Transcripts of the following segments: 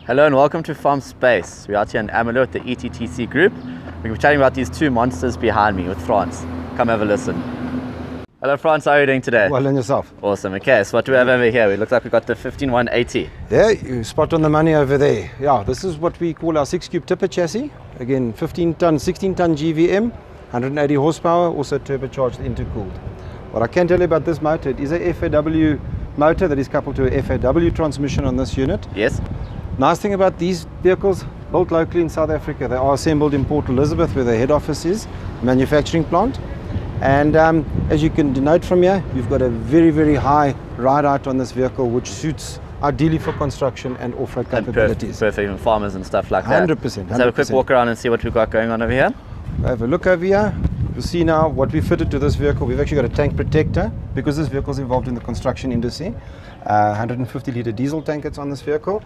Hello and welcome to FarmSpace. We're out here in Ermelo at the ETTC Group. We're chatting about these two monsters behind me with Frans. Come have a listen. Hello Frans, how are you doing today? Well, and yourself? Awesome. Okay, so what do we have over here? It looks like we've got the 15180. Yeah, you spot on the money over there. Yeah, this is what we call our 6-cube tipper chassis. Again, 15-ton, 16-ton GVM, 180 horsepower, also turbocharged, intercooled. What I can tell you about this motor, it is a FAW motor that is coupled to a FAW transmission on this unit. Yes. Nice thing about these vehicles, built locally in South Africa. They are assembled in Port Elizabeth, where the head office is, manufacturing plant. And as you can denote from here, you've got a very, very high ride height on this vehicle, which suits ideally for construction and off-road capabilities. Perfect for farmers and stuff like that. 100%. Let's have a quick walk around and see what we've got going on over here. Have a look over here. You'll see now what we fitted to this vehicle. We've actually got a tank protector because this vehicle is involved in the construction industry. 150 litre diesel tank that's on this vehicle.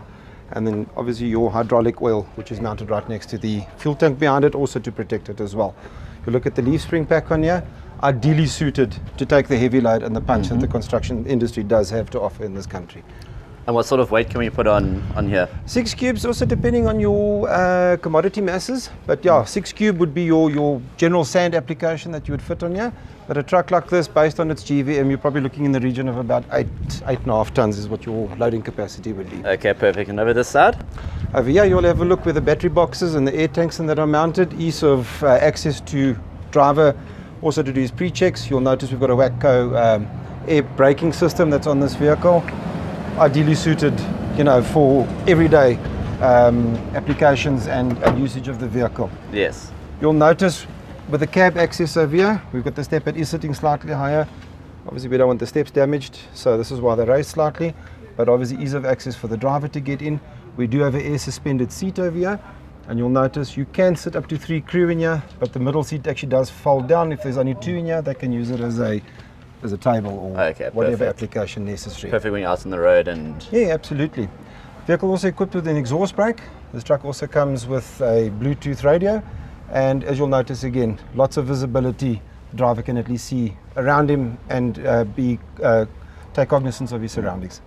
And then obviously your hydraulic oil, which is mounted right next to the fuel tank behind it, also to protect it as well. You look at the leaf spring pack on here, ideally suited to take the heavy load and the punch that the construction industry does have to offer in this country. And what sort of weight can we put on here? 6 cubes, also depending on your commodity masses. But yeah, 6 cube would be your general sand application that you would fit on here. But a truck like this, based on its GVM, you're probably looking in the region of about 8.5 tons is what your loading capacity would be. Okay, perfect. And over this side? Over here, you'll have a look where the battery boxes and the air tanks and that are mounted. Ease of access to driver, also to do his pre-checks. You'll notice we've got a Watco air braking system that's on this vehicle. Ideally suited, for everyday applications and usage of the vehicle. Yes. You'll notice with the cab access over here, we've got the step that is sitting slightly higher. Obviously we don't want the steps damaged, so this is why they raise slightly, but obviously ease of access for the driver to get in. We do have an air suspended seat over here, and you'll notice you can sit up to 3 crew in here, but the middle seat actually does fold down. If there's only 2 in here, they can use it as a table or whatever application necessary. Perfect when you're out on the road and... Yeah, absolutely. Vehicle also equipped with an exhaust brake. This truck also comes with a Bluetooth radio, and as you'll notice again, lots of visibility. The driver can at least see around him and take cognizance of his surroundings.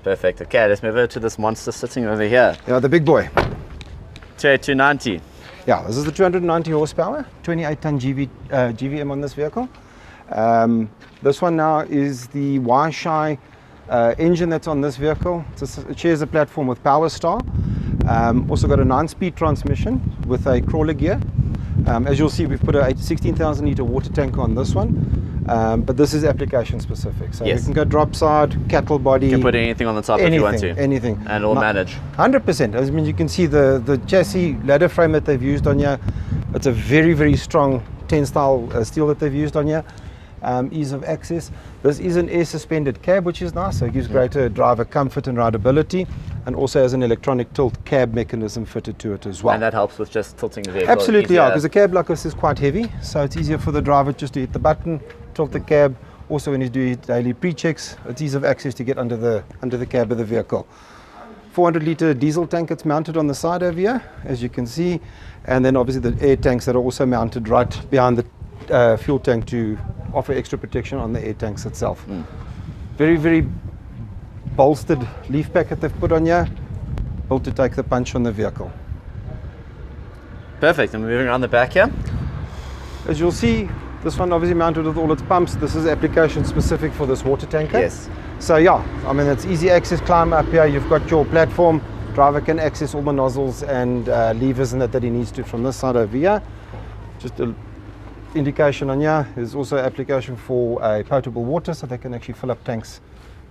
Perfect. Okay, let's move over to this monster sitting over here. Yeah, the big boy. 290. Yeah, this is the 290 horsepower, 28-ton GVM on this vehicle. This one now is the Y-Shy engine that's on this vehicle. It shares a platform with PowerStar. Also got a 9-speed transmission with a crawler gear. As you'll see, we've put a 16,000 litre water tank on this one, but this is application specific. So you can go drop side, cattle body. You can put anything on the top if you want to. Anything. And it'll manage. 100%. I mean, you can see the chassis ladder frame that they've used on here. It's a very, very strong 10 style steel that they've used on here. Ease of access. This is an air suspended cab, which is nice, so it gives greater driver comfort and rideability, and also has an electronic tilt cab mechanism fitted to it as well. And that helps with just tilting the vehicle. Absolutely, yeah, because the cab like this is quite heavy, so it's easier for the driver just to hit the button, tilt the cab. Also when he's doing his daily pre-checks, it's ease of access to get under the cab of the vehicle. 400 litre diesel tank that's mounted on the side over here, as you can see, and then obviously the air tanks that are also mounted right behind the fuel tank to offer extra protection on the air tanks itself. Very, very bolstered leaf pack that they've put on here, built to take the punch on the vehicle. Perfect. And moving around the back here. As you'll see, this one obviously mounted with all its pumps. This is application specific for this water tanker. Yes. So yeah, I mean, it's easy access climb up here. You've got your platform. Driver can access all the nozzles and levers and that he needs to from this side over here. Just a indication on here is also application for potable water, so they can actually fill up tanks,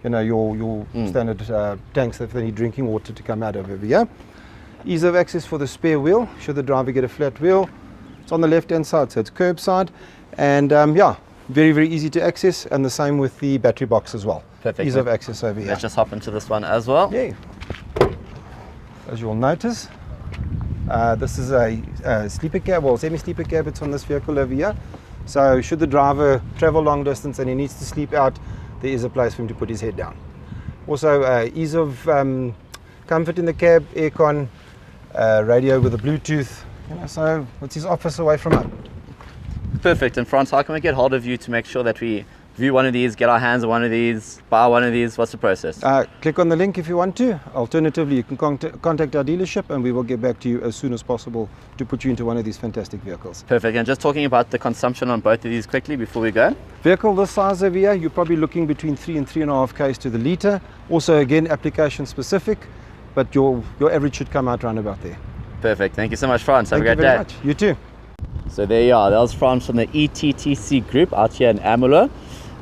your standard tanks that they need drinking water to come out of over here. Ease of access for the spare wheel, should the driver get a flat wheel. It's on the left hand side, so it's curbside, and yeah, very, very easy to access, and the same with the battery box as well. Perfect. Ease of access over here. Let's just hop into this one as well. Yeah. As you'll notice, this is a sleeper cab, or semi-sleeper cab. It's on this vehicle over here. So should the driver travel long distance and he needs to sleep out, there is a place for him to put his head down. Also ease of comfort in the cab, aircon, radio with a Bluetooth. So it's his office away from home. Perfect. And Frans, how can we get hold of you to make sure that we view one of these, get our hands on one of these, buy one of these? What's the process? Click on the link if you want to. Alternatively, you can contact our dealership and we will get back to you as soon as possible to put you into one of these fantastic vehicles. Perfect. And just talking about the consumption on both of these quickly before we go. Vehicle this size over here, you're probably looking between 3 and 3.5 k's to the litre. Also, again, application specific, but your average should come out around about there. Perfect. Thank you so much, Frans. Have a Thank great you day. very much. You too. So there you are. That was Frans from the ETTC Group out here in Ermelo.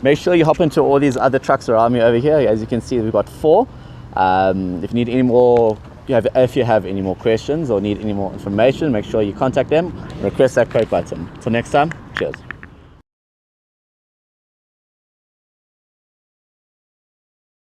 Make sure you hop into all these other trucks around me over here. As you can see, we've got 4. If you need any more, if you have any more questions or need any more information, make sure you contact them. Request that quote button. Till next time, cheers.